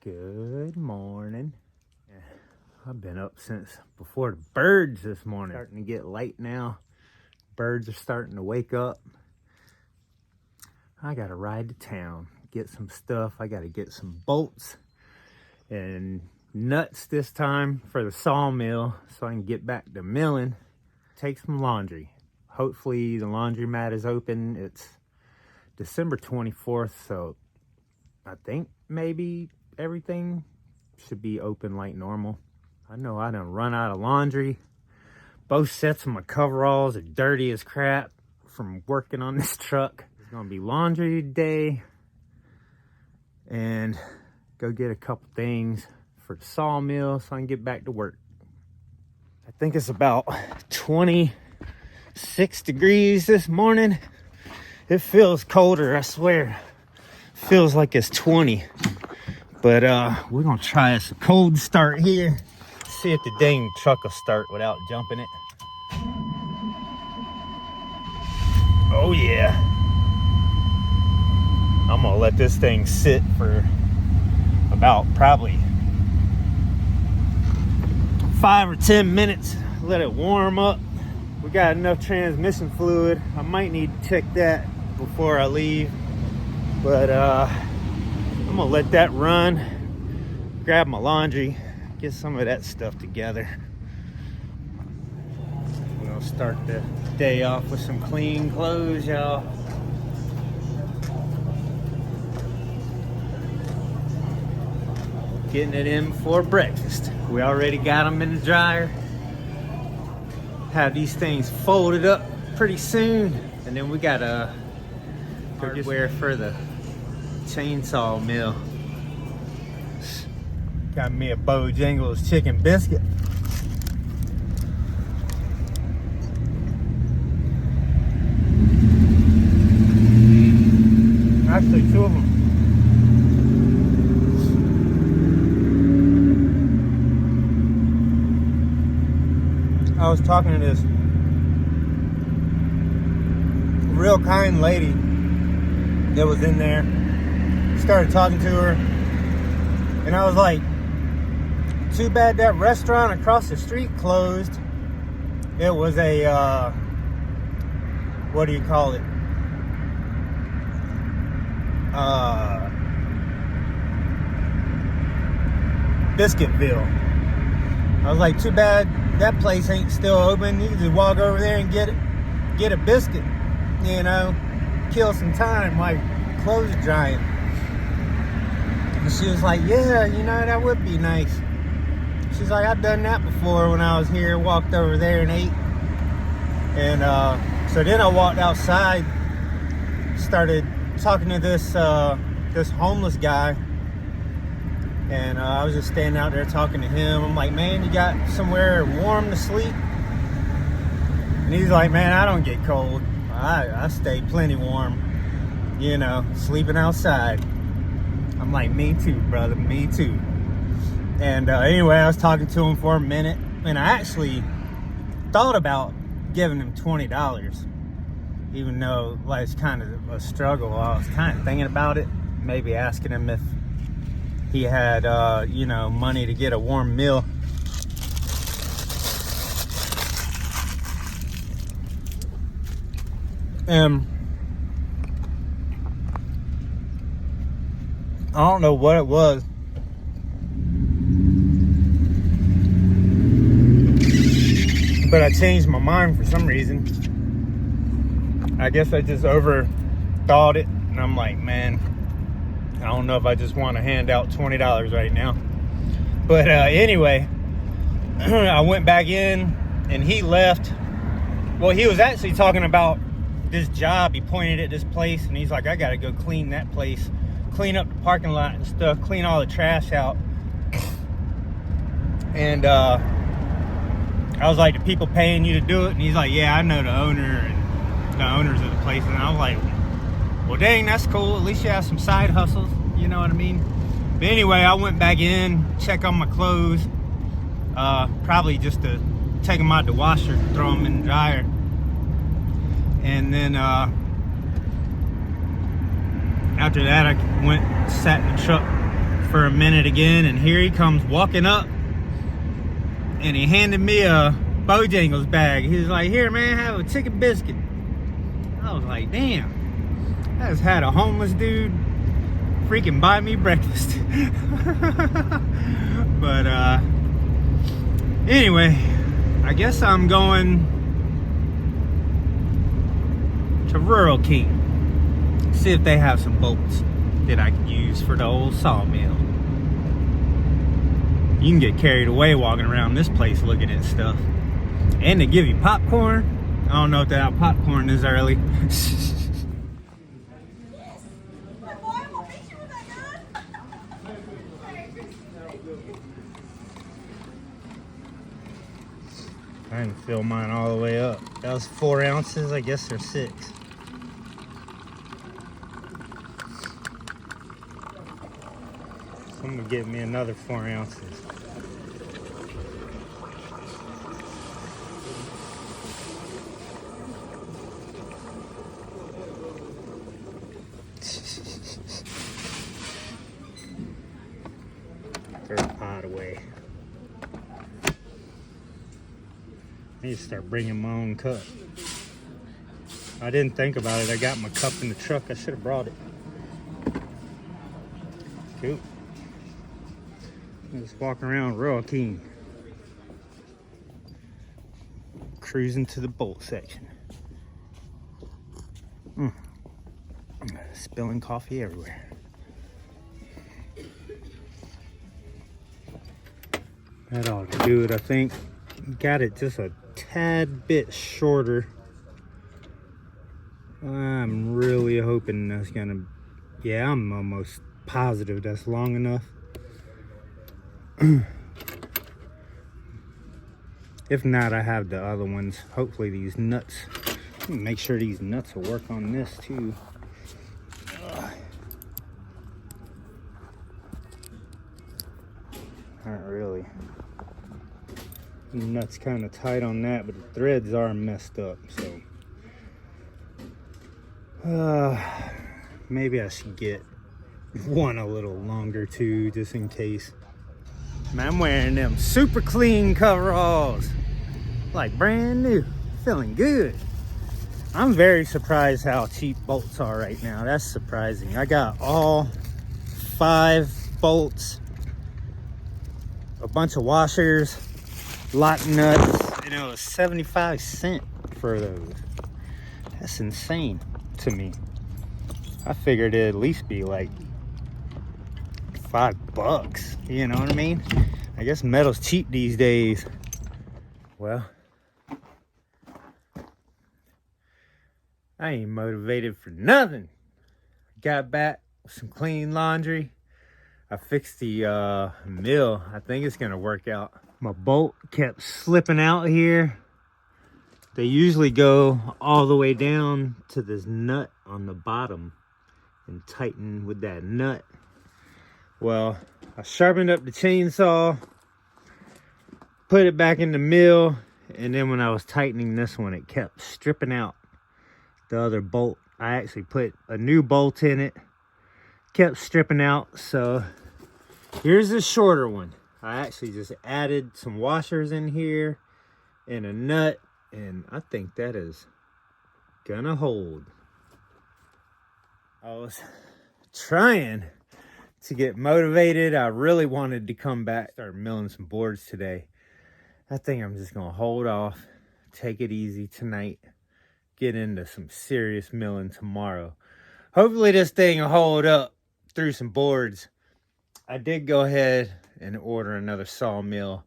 Good morning. I've been up since before the birds this morning. Starting to get late now. Birds are starting to wake up. I gotta ride to town, get some stuff. I gotta get some bolts and nuts this time for the sawmill so I can get back to milling. Take some laundry. Hopefully the laundromat is open. It's December 24th, so I think maybe everything should be open like normal. I know I done run out of laundry. Both sets of my coveralls are dirty as crap from working on this truck. It's gonna be laundry day and go get a couple things for the sawmill so I can get back to work. I think it's about 26 degrees this morning. It feels colder, I swear. Feels like it's 20. But we're gonna try a cold start here. See if the dang truck will start without jumping it. Oh yeah. I'm gonna let this thing sit for about probably 5 or 10 minutes. Let it warm up. We got enough transmission fluid. I might need to check that before I leave. But I'm gonna let that run, grab my laundry, get some of that stuff together. We're gonna start the day off with some clean clothes, y'all. Getting it in before breakfast. We already got them in the dryer. Have these things folded up pretty soon. And then we got hardware for the chainsaw mill. Got me a Bojangles chicken biscuit. Actually, 2 of them. I was talking to this real kind lady that was in there. Started talking to her, and I was like, too bad that restaurant across the street closed. It was a what do you call it, Biscuitville. I was like, too bad that place ain't still open. You can just walk over there and get a biscuit, you know, kill some time while clothes are drying. And she was like, yeah, you know, that would be nice. She's like, I've done that before when I was here, walked over there and ate. And so then I walked outside, started talking to this homeless guy. And I was just standing out there talking to him. I'm like, man, you got somewhere warm to sleep? And he's like, man, I don't get cold. I stay plenty warm, you know, sleeping outside. I'm like, me too, brother, me too. And anyway, I was talking to him for a minute, and I actually thought about giving him $20, even though like it's kind of a struggle. I was kind of thinking about it, maybe asking him if he had, you know, money to get a warm meal. I don't know what it was, but I changed my mind for some reason. I guess I just overthought it, and I'm like, man, I don't know if I just want to hand out $20 right now. But anyway, I went back in, and he left. Well, he was actually talking about this job. He pointed at this place, and he's like, I gotta go clean that place, clean up the parking lot and stuff, clean all the trash out. And I was like, the people paying you to do it? And he's like, yeah, I know the owner and the owners of the place. And I was like, well, dang, that's cool. At least you have some side hustles, you know what I mean? But anyway, I went back in, check on my clothes, probably just to take them out the washer, throw them in the dryer. And then after that, I went, sat in the truck for a minute again, and here he comes walking up, and he handed me a Bojangles bag. He was like, "Here, man, have a chicken biscuit." I was like, damn, I just had a homeless dude freaking buy me breakfast. But anyway, I guess I'm going to WoodWorking, see if they have some bolts that I can use for the old Sawmill. You can get carried away walking around this place looking at stuff. And they give you popcorn. I don't know if they have popcorn this early. I didn't fill mine all the way up. That was 4 ounces. I guess they're 6. So I'm gonna get me another 4 ounces. Throw the pot away. I need to start bringing my own cup. I didn't think about it. I got my cup in the truck. I should have brought it. Cool. Just walking around WoodWorking. Cruising to the bolt section. Spilling coffee everywhere. That ought to do it, I think. Got it just a tad bit shorter. I'm really hoping that's gonna, yeah, I'm almost positive that's long enough. If not, I have the other ones. Hopefully these nuts, make sure these nuts will work on this too. Not really. The nut's kind of tight on that, but the threads are messed up, so maybe I should get one a little longer too, just in case. Man, I'm wearing them super clean coveralls, like brand new, feeling good. I'm very surprised how cheap bolts are right now. That's surprising. I got all 5 bolts, a bunch of washers, lot of nuts, and it was 75 cents for those. That's insane to me. I figured it'd at least be like $5, you know what I mean? I guess metal's cheap these days. Well, I ain't motivated for nothing. Got back with some clean laundry. I fixed the mill. I think it's gonna work out. My bolt kept slipping out here. They usually go all the way down to this nut on the bottom and tighten with that nut. Well, I sharpened up the chainsaw, put it back in the mill, and then when I was tightening this one, it kept stripping out the other bolt. I actually put a new bolt in it, kept stripping out. So here's the shorter one. I actually just added some washers in here and a nut, and I think that is gonna hold. I was trying to get motivated. I really wanted to come back, start milling some boards today. I think I'm just gonna hold off, take it easy tonight, get into some serious milling tomorrow. Hopefully this thing will hold up through some boards. I did go ahead and order another sawmill,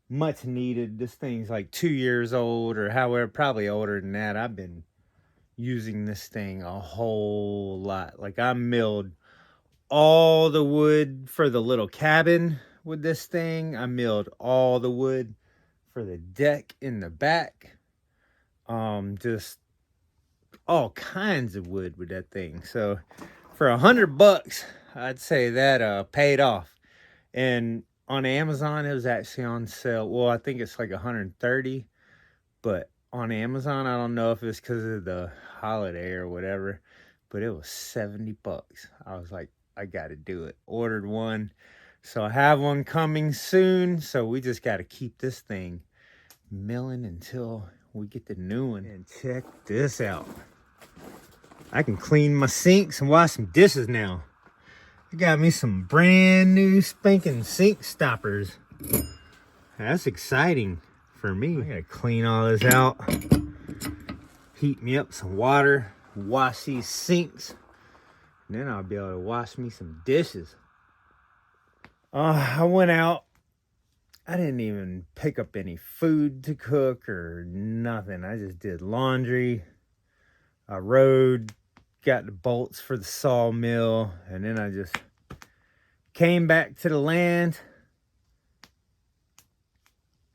much needed. This thing's like 2 years old, or however, probably older than that. I've been using this thing a whole lot. Like, I milled all the wood for the little cabin with this thing. I milled all the wood for the deck in the back. Just all kinds of wood with that thing. So for $100, I'd say that paid off. And on Amazon, it was actually on sale. Well, I think it's like $130, but on Amazon, I don't know if it's because of the holiday or whatever, but it was $70. I was like, I got to do it. Ordered one. So I have one coming soon. So we just got to keep this thing milling until we get the new one. And check this out. I can clean my sinks and wash some dishes now. I got me some brand new spanking sink stoppers. That's exciting for me. I gotta clean all this out. Heat me up some water. Wash these sinks. And then I'll be able to wash me some dishes. I went out. I didn't even pick up any food to cook or nothing. I just did laundry. I rode, got the bolts for the sawmill, and then I just came back to the land.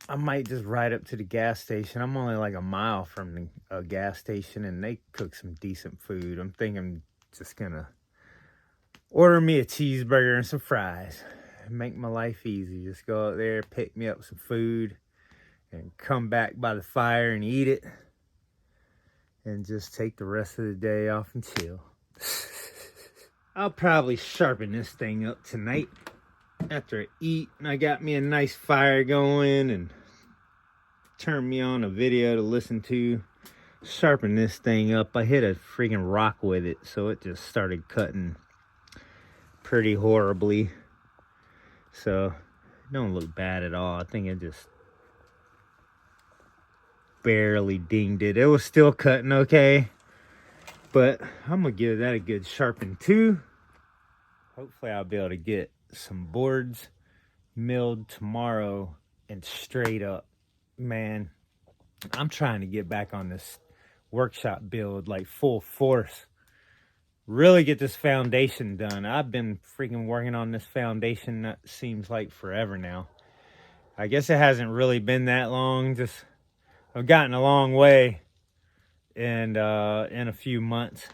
I might just ride up to the gas station. I'm only like a mile from a gas station, and they cook some decent food. I'm thinking I'm just gonna order me a cheeseburger and some fries. Make my life easy. Just go out there, pick me up some food, and come back by the fire and eat it. And just take the rest of the day off and chill. I'll probably sharpen this thing up tonight after I eat. And I got me a nice fire going and turn me on a video to listen to. Sharpen this thing up. I hit a freaking rock with it, so it just started cutting pretty horribly. So it don't look bad at all. I think it just barely dinged it. It was still cutting okay, but I'm gonna give that a good sharpen too. Hopefully I'll be able to get some boards milled tomorrow and straight up. Man, I'm trying to get back on this workshop build like full force. Really get this foundation done. I've been freaking working on this foundation that seems like forever now. I guess it hasn't really been that long. Just I've gotten a long way in a few months.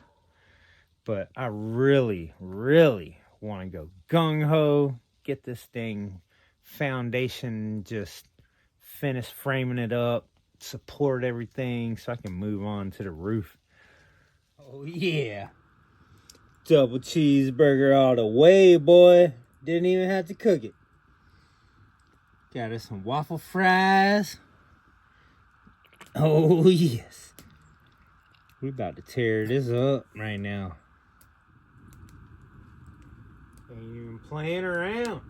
But I really, really want to go gung-ho, get this thing foundation, just finish framing it up, support everything so I can move on to the roof. Oh yeah. Double cheeseburger all the way, boy. Didn't even have to cook it. Got us some waffle fries. Oh, yes. We're about to tear this up right now. Ain't even playing around.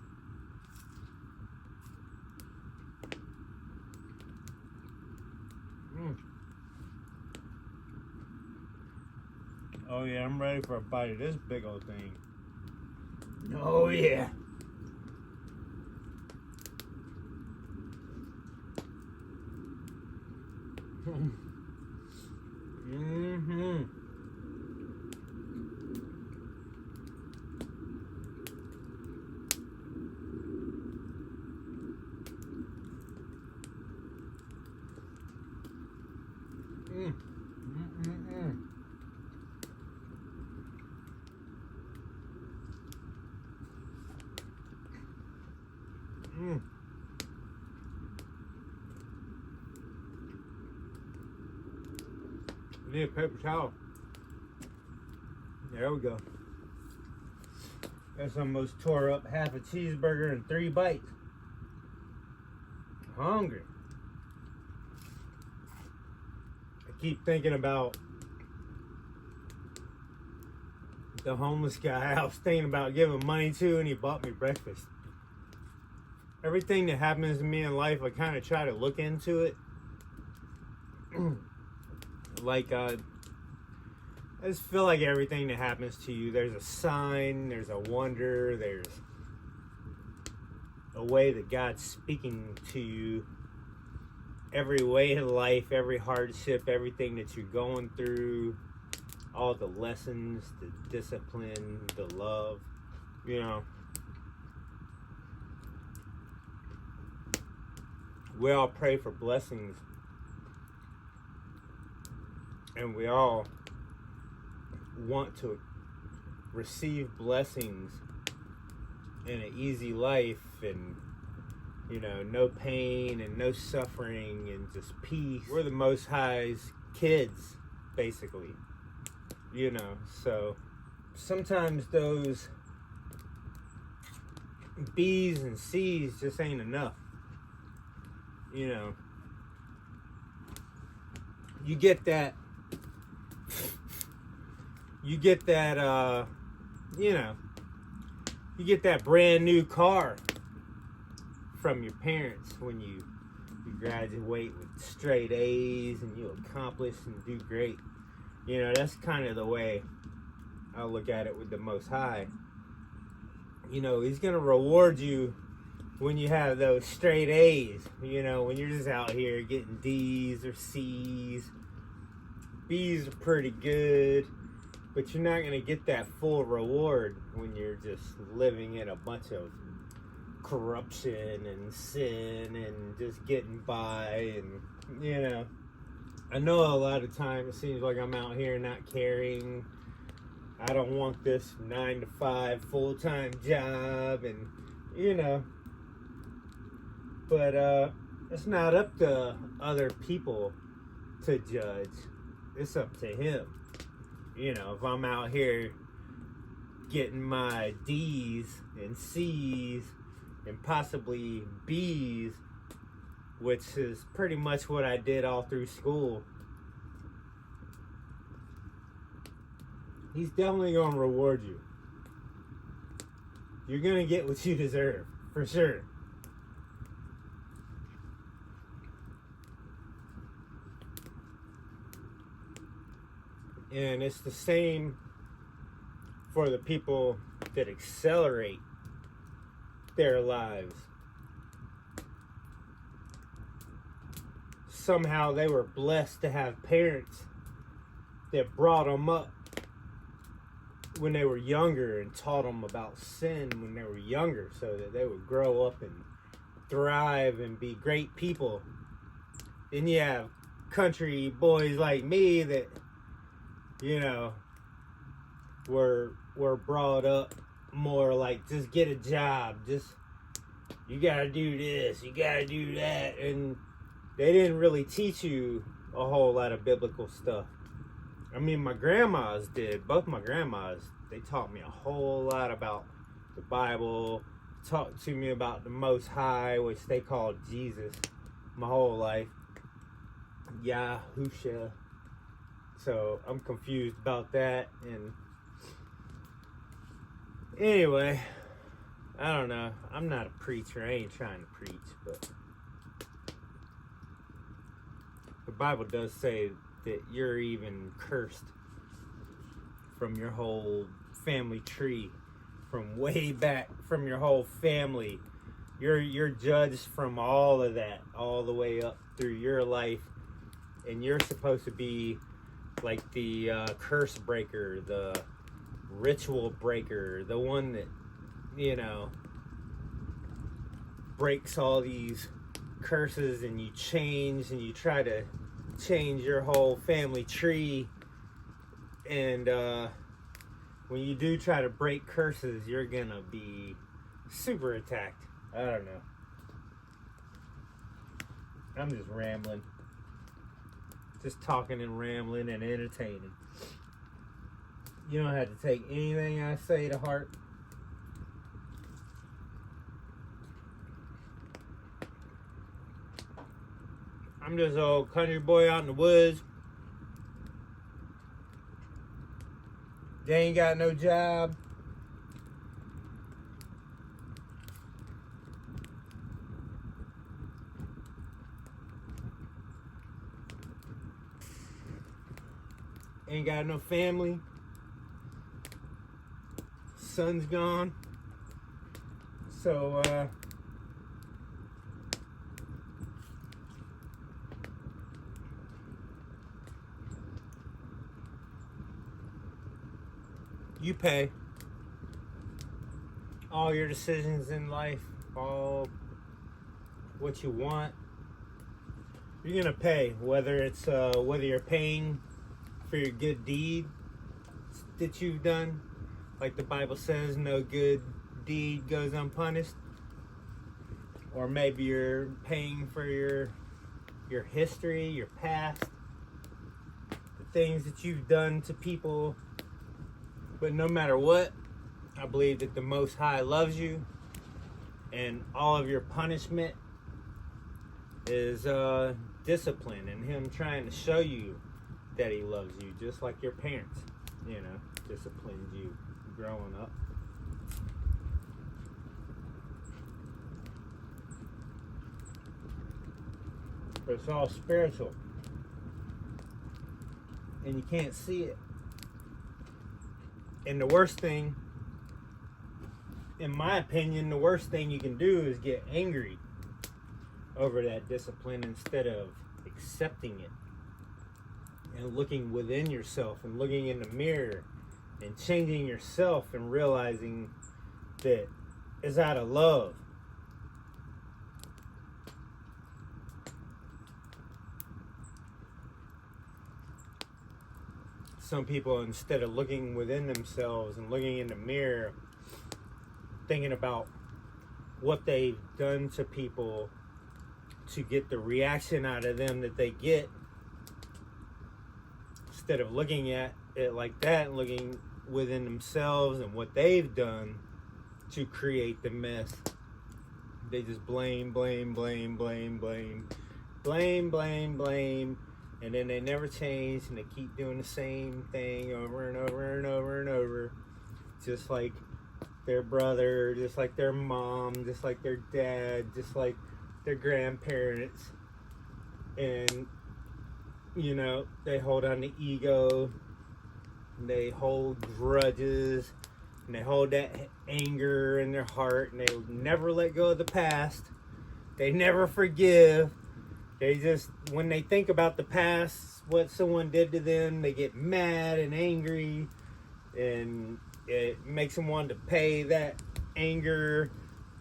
Oh yeah, I'm ready for a bite of this big old thing. Oh yeah. Mm-hmm. I need a paper towel. There we go. That's almost tore up half a cheeseburger in 3 bites. Hungry. I keep thinking about the homeless guy I was thinking about giving money to, and he bought me breakfast. Everything that happens to me in life, I kind of try to look into it. Like, I just feel like everything that happens to you, there's a sign, there's a wonder, there's a way that God's speaking to you. Every way in life, every hardship, everything that you're going through, all the lessons, the discipline, the love, you know. We all pray for blessings. And we all want to receive blessings in an easy life and, you know, no pain and no suffering and just peace. We're the Most High's kids, basically, you know. So sometimes those B's and C's just ain't enough. You know, you get that, you get that brand new car from your parents when you graduate with straight A's and you accomplish and do great. You know, that's kind of the way I look at it with the Most High. You know, he's going to reward you when you have those straight A's. You know, when you're just out here getting D's or C's. B's are pretty good, but you're not going to get that full reward when you're just living in a bunch of corruption and sin and just getting by. And, you know, I know a lot of times it seems like I'm out here not caring. I don't want this 9 to 5 full-time job, and you know, but it's not up to other people to judge. It's up to him. You know, if I'm out here getting my D's and C's and possibly B's, which is pretty much what I did all through school, he's definitely going to reward you. You're going to get what you deserve, for sure. And it's the same for the people that accelerate their lives. Somehow they were blessed to have parents that brought them up when they were younger and taught them about sin when they were younger, so that they would grow up and thrive and be great people. Then you have country boys like me that, you know, were brought up more like, just get a job, just, you gotta do this, you gotta do that, and they didn't really teach you a whole lot of biblical stuff. I mean, my grandmas did. Both my grandmas, they taught me a whole lot about the Bible, talked to me about the Most High, which they called Jesus, my whole life. Yahusha. So I'm confused about that. And anyway, I don't know. I'm not a preacher. I ain't trying to preach, but the Bible does say that you're even cursed from your whole family tree, from way back, from your whole family. You're judged from all of that, all the way up through your life, and you're supposed to be like the curse breaker, the ritual breaker, the one that, you know, breaks all these curses, and you change and you try to change your whole family tree. And when you do try to break curses, you're gonna be super attacked. I don't know. I'm just rambling. Just talking and rambling and entertaining. You don't have to take anything I say to heart. I'm just an old country boy out in the woods. They ain't got no job. Ain't got no family. Son's gone. So, you pay all your decisions in life, all what you want. You're gonna pay, whether it's whether you're paying for your good deed that you've done, like the Bible says, no good deed goes unpunished, or maybe you're paying for your history, your past, the things that you've done to people. But no matter what, I believe that the Most High loves you, And all of your punishment is discipline and him trying to show you that he loves you, just like your parents, disciplined you growing up. But it's all spiritual. And you can't see it. And the worst thing, in my opinion, the worst thing you can do is get angry over that discipline instead of accepting it and looking within yourself and looking in the mirror and changing yourself and realizing that it's out of love. Some people, instead of looking within themselves and looking in the mirror, thinking about what they've done to people to get the reaction out of them that they get, instead of looking at it like that and looking within themselves and what they've done to create the mess, they just blame, and then they never change and they keep doing the same thing over and over and over and over, just like their brother, just like their mom, just like their dad, just like their grandparents. And they hold on to ego, and they hold grudges, and they hold that anger in their heart, and they never let go of the past. They never forgive. They just, when they think about the past, what someone did to them, they get mad and angry, and it makes them want to pay that anger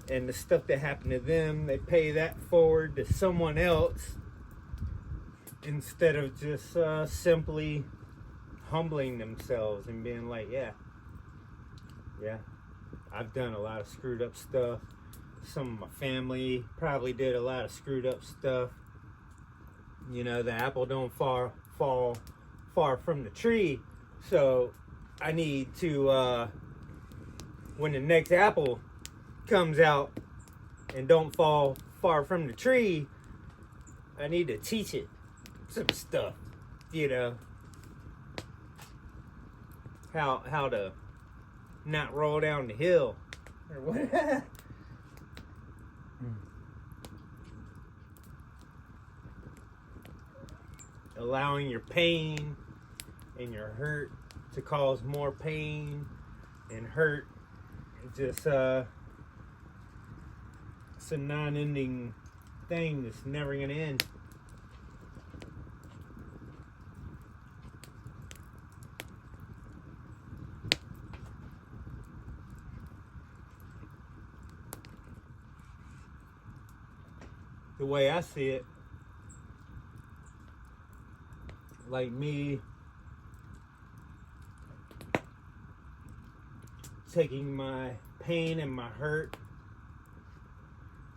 and the stuff that happened to them. They pay that forward to someone else instead of just simply humbling themselves and being like, yeah, I've done a lot of screwed up stuff. Some of my family probably did a lot of screwed up stuff. The apple don't fall far from the tree. So I need to, when the next apple comes out and don't fall far from the tree, I need to teach it some stuff, how to not roll down the hill or what. Allowing your pain and your hurt to cause more pain and hurt. It's a non-ending thing that's never going to end. The way I see it, like me taking my pain and my hurt,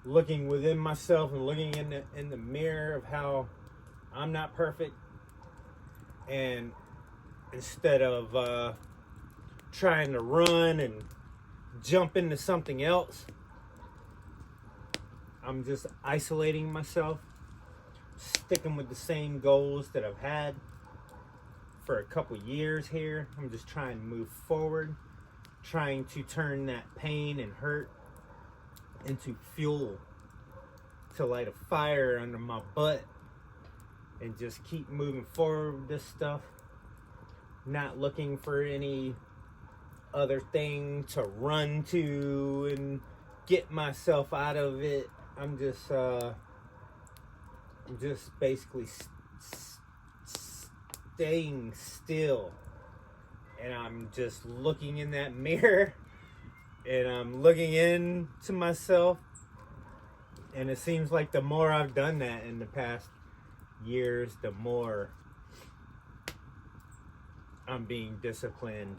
looking within myself and looking in the mirror of how I'm not perfect, and instead of trying to run and jump into something else, I'm just isolating myself, sticking with the same goals that I've had for a couple years here. I'm just trying to move forward, trying to turn that pain and hurt into fuel to light a fire under my butt and just keep moving forward with this stuff, not looking for any other thing to run to and get myself out of it. I'm just basically staying still, and I'm just looking in that mirror, and I'm looking into myself, and it seems like the more I've done that in the past years, the more I'm being disciplined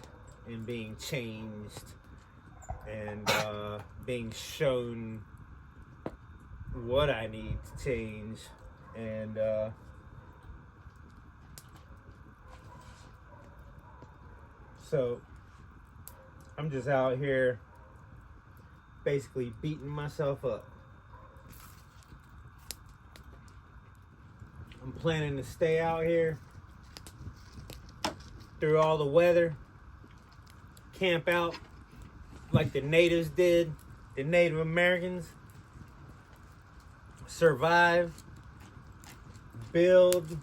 and being changed and being shown what I need to change. And so I'm just out here basically beating myself up. I'm planning to stay out here through all the weather, camp out like the natives did, the Native Americans. Survive, build,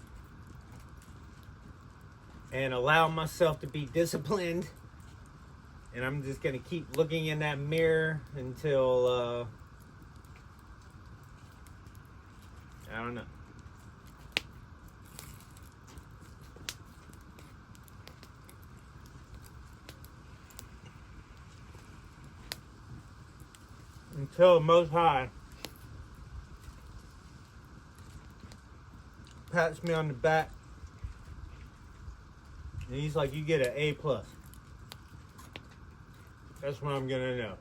and allow myself to be disciplined. And I'm just gonna keep looking in that mirror until I don't know. Until the Most High pats me on the back and he's like, you get an A+. That's when I'm gonna know.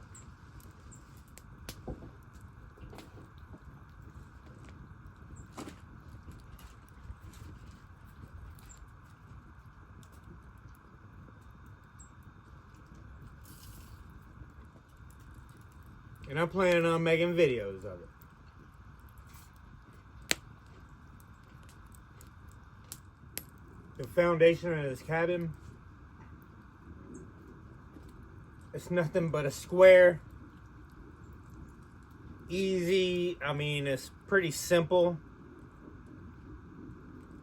And I'm planning on making videos of it. The foundation of this cabin, it's nothing but a square. Easy. I mean, it's pretty simple.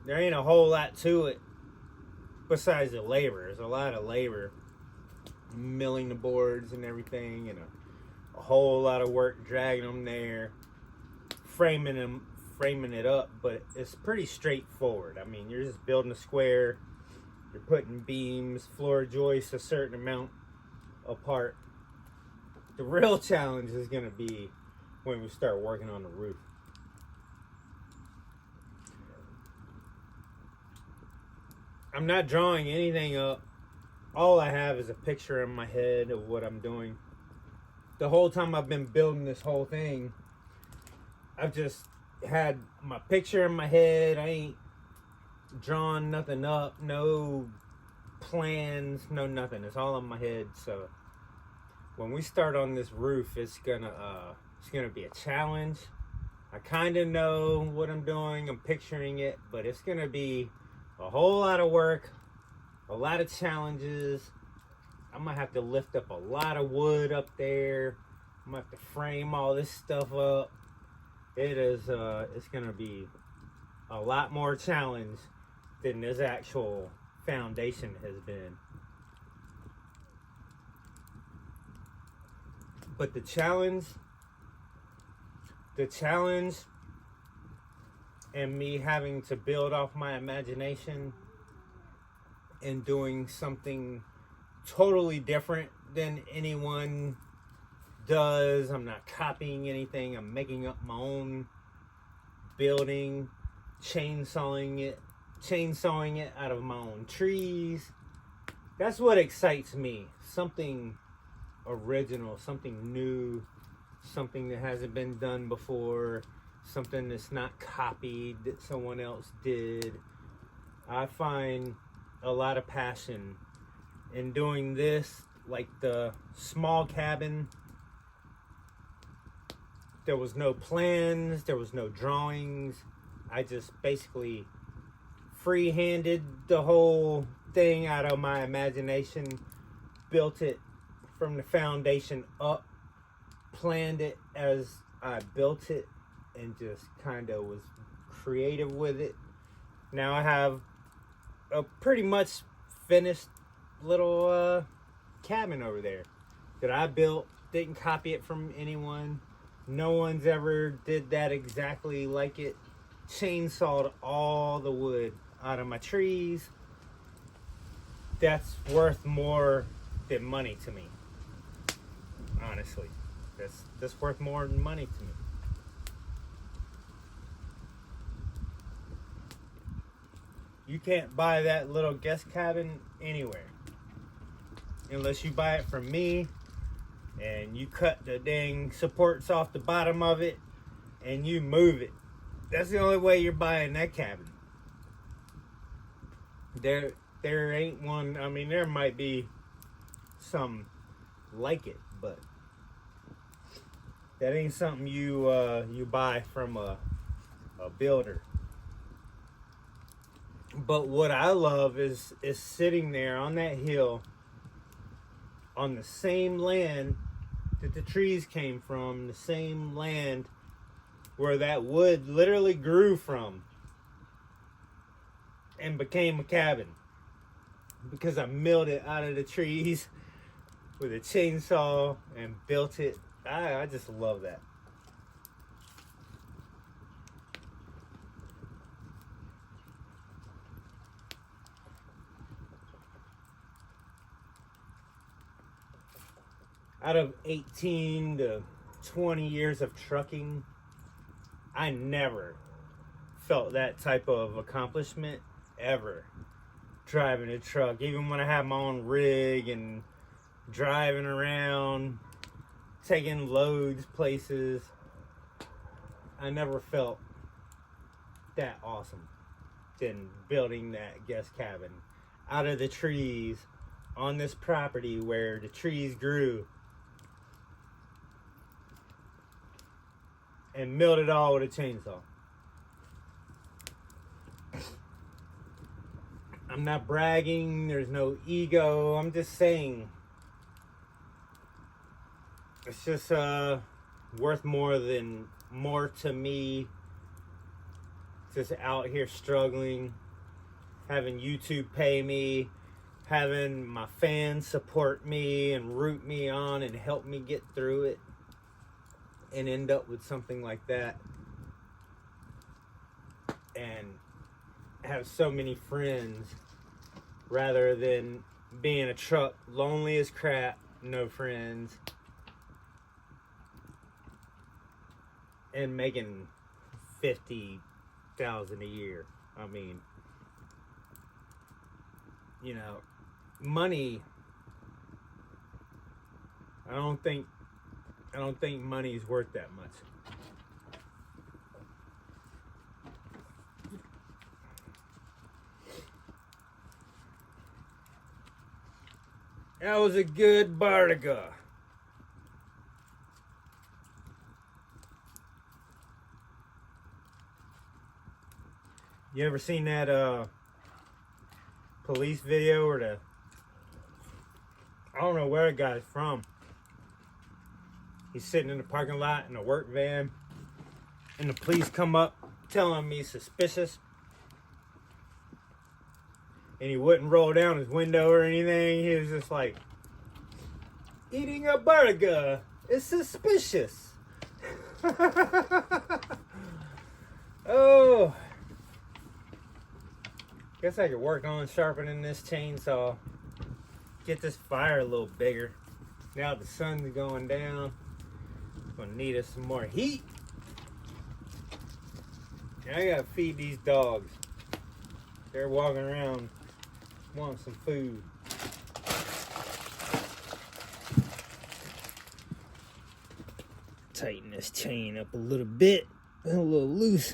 There ain't a whole lot to it besides the labor. There's a lot of labor milling the boards and everything, and a whole lot of work dragging them there, framing it up, but it's pretty straightforward. I mean, you're just building a square, you're putting beams, floor joists a certain amount apart. The real challenge is going to be when we start working on the roof. I'm not drawing anything up. All I have is a picture in my head of what I'm doing. The whole time I've been building this whole thing, I've just had my picture in my head. I ain't drawn nothing up, no plans, no nothing. It's all in my head. So when we start on this roof, it's gonna be a challenge. I kind of know what I'm doing. I'm picturing it, but it's gonna be a whole lot of work, a lot of challenges. I'm gonna have to lift up a lot of wood up there. I'm gonna have to frame all this stuff up. It's gonna be a lot more challenge than this actual foundation has been. But the challenge and me having to build off my imagination and doing something totally different than anyone does. I'm not copying anything. I'm making up my own building, chainsawing it out of my own trees. That's what excites me. Something original, something new, something that hasn't been done before, something that's not copied that someone else did. I find a lot of passion in doing this. Like the small cabin, there was no plans, there was no drawings. I just basically free-handed the whole thing out of my imagination, built it from the foundation up, planned it as I built it, and just kind of was creative with it. Now I have a pretty much finished little cabin over there that I built. Didn't copy it from anyone. No one's ever did that exactly like it. Chainsawed all the wood out of my trees. That's worth more than money to me. Honestly, that's worth more than money to me. You can't buy that little guest cabin anywhere unless you buy it from me and you cut the dang supports off the bottom of it and you move it. That's the only way you're buying that cabin. There ain't one. I mean, there might be some like it, but That ain't something you buy from a builder. But what I love is sitting there on that hill on the same land that the trees came from, the same land where that wood literally grew from and became a cabin, because I milled it out of the trees with a chainsaw and built it. I just love that. Out of 18 to 20 years of trucking, I never felt that type of accomplishment ever. Driving a truck, even when I had my own rig and driving around, taking loads places, I never felt that awesome than building that guest cabin out of the trees on this property where the trees grew, and milled it all with a chainsaw. I'm not bragging, there's no ego, I'm just saying it's just worth more to me, just out here struggling, having YouTube pay me, having my fans support me and root me on and help me get through it, and end up with something like that, and have so many friends, rather than being a truck, lonely as crap, no friends, and making $50,000 a year. I mean, you know, money, I don't think money's worth that much. That was a good bartiga. You ever seen that police video where I don't know where the guy's from. He's sitting in the parking lot in a work van, and the police come up telling him he's suspicious, and he wouldn't roll down his window or anything. He was just like, eating a burger is suspicious. Oh, guess I could work on sharpening this chainsaw, get this fire a little bigger. Now the sun's going down, gonna need us some more heat. And I gotta feed these dogs. They're walking around wanting some food. Tighten this chain up a little bit, a little loose.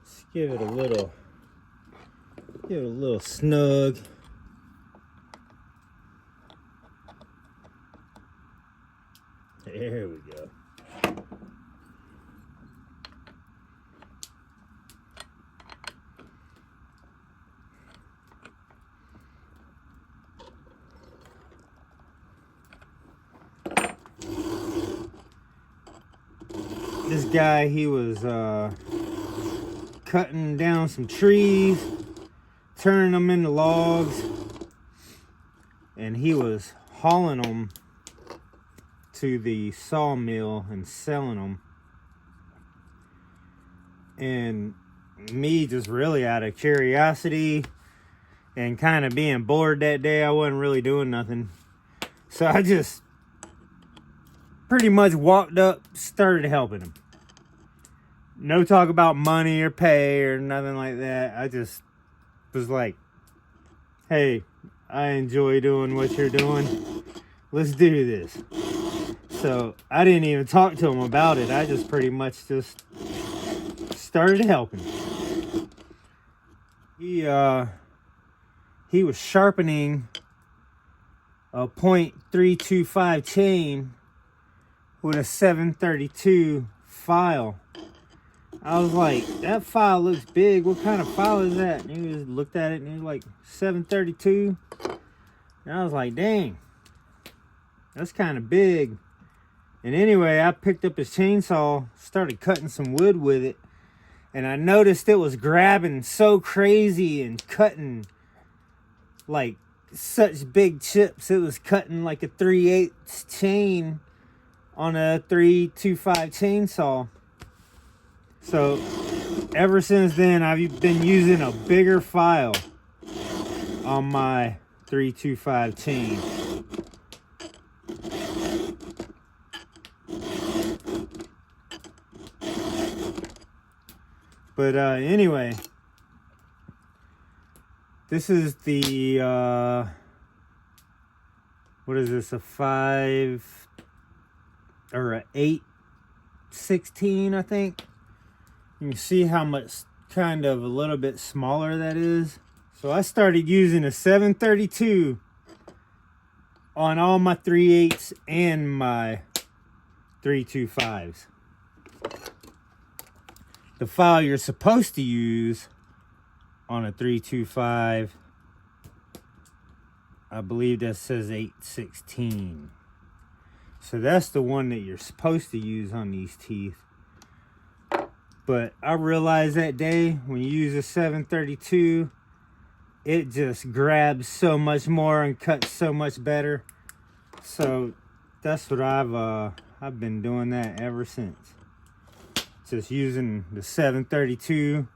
Let's give it a little snug. There we go. This guy, he was cutting down some trees, turning them into logs, and he was hauling them to the sawmill and selling them. And me, just really out of curiosity and kind of being bored that day, I wasn't really doing nothing, so I just pretty much walked up, started helping him. No talk about money or pay or nothing like that. I just was like, hey, I enjoy doing what you're doing, let's do this. So I didn't even talk to him about it. I just pretty much just started helping. He was sharpening a .325 chain with a 732 file. I was like, that file looks big. What kind of file is that? And he just looked at it and he was like, 732. And I was like, dang, that's kind of big. And anyway, I picked up his chainsaw, started cutting some wood with it. And I noticed it was grabbing so crazy and cutting like such big chips. It was cutting like a 3/8 chain on a 325 chainsaw. So ever since then, I've been using a bigger file on my 325 chain. But anyway, this is the what is this, a 5 or a 8/16, I think. You can see how much kind of a little bit smaller that is. So I started using a 732 on all my 3/8s and my 325s. The file you're supposed to use on a 325, I believe that says 8/16. So that's the one that you're supposed to use on these teeth. But I realized that day when you use a 732, it just grabs so much more and cuts so much better. So that's what I've been doing that ever since. Just using the 732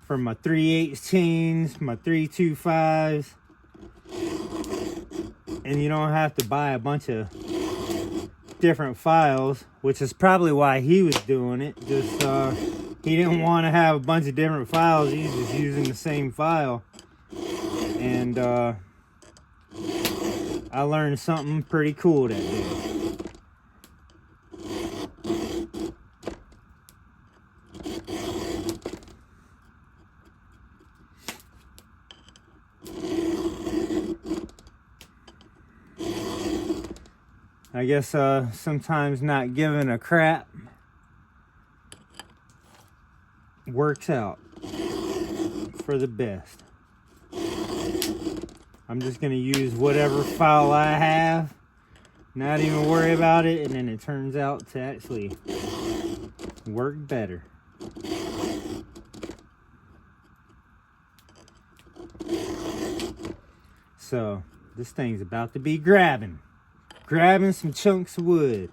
for my 3/8 chains, my 325s. And you don't have to buy a bunch of different files, which is probably why he was doing it. Just he didn't want to have a bunch of different files. He's just using the same file. And I learned something pretty cool that day. I guess sometimes not giving a crap works out for the best. I'm just gonna use whatever file I have, not even worry about it, and then it turns out to actually work better. So this thing's about to be grabbing some chunks of wood.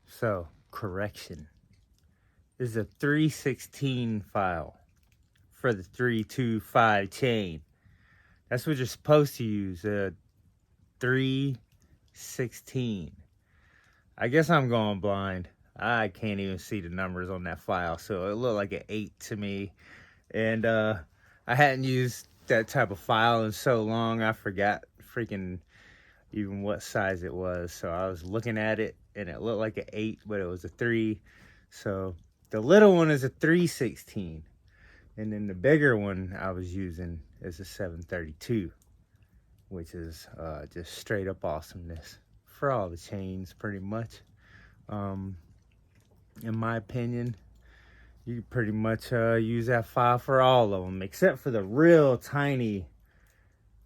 So, correction. This is a 3/16 file for the 325 chain. That's what you're supposed to use, a 3/16. I guess I'm going blind. I can't even see the numbers on that file, so it looked like an 8 to me. And I hadn't used that type of file in so long, I forgot freaking even what size it was. So I was looking at it and it looked like an 8, but it was a 3. So the little one is a 3/16, and then the bigger one I was using is a 732, which is just straight up awesomeness for all the chains, pretty much. In my opinion, you can pretty much use that file for all of them, except for the real tiny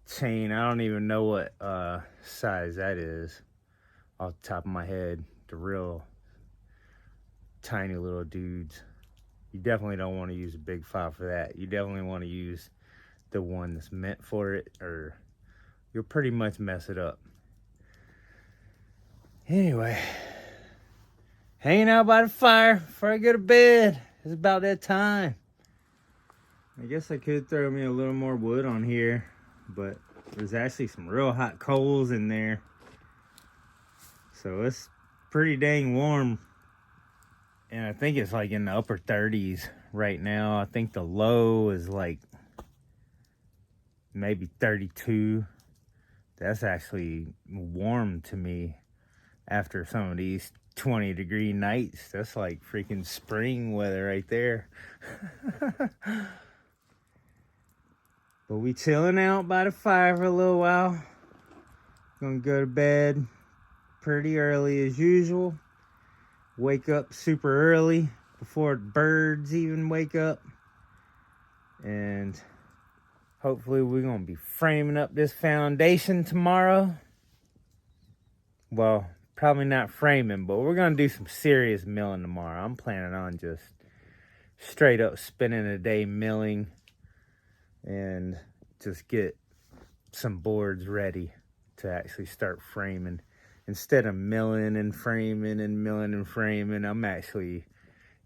chain. I don't even know what size that is off the top of my head. The real tiny little dudes. You definitely don't want to use a big file for that. You definitely want to use the one that's meant for it, or you'll pretty much mess it up. Anyway, hanging out by the fire before I go to bed. It's about that time. I guess I could throw me a little more wood on here, but there's actually some real hot coals in there. So it's pretty dang warm. And I think it's like in the upper 30s right now. I think the low is like maybe 32. That's actually warm to me after some of these 20-degree nights. That's like freaking spring weather right there. But we chilling out by the fire for a little while. Gonna go to bed pretty early as usual. Wake up super early before birds even wake up. And hopefully we're gonna be framing up this foundation tomorrow. Well, probably not framing, but we're gonna do some serious milling tomorrow. I'm planning on just straight up spending a day milling and just get some boards ready to actually start framing. Instead of milling and framing and milling and framing, I'm actually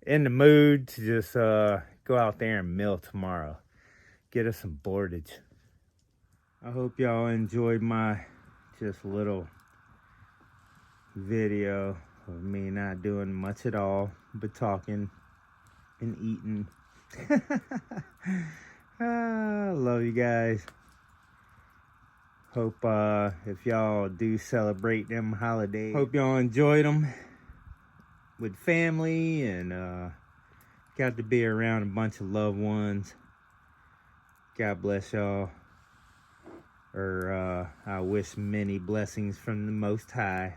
in the mood to just go out there and mill tomorrow. Get us some boardage. I hope y'all enjoyed my just little video of me not doing much at all but talking and eating. I love you guys. Hope if y'all do celebrate them holidays, hope y'all enjoyed them with family and got to be around a bunch of loved ones. God bless y'all. Or I wish many blessings from the Most High.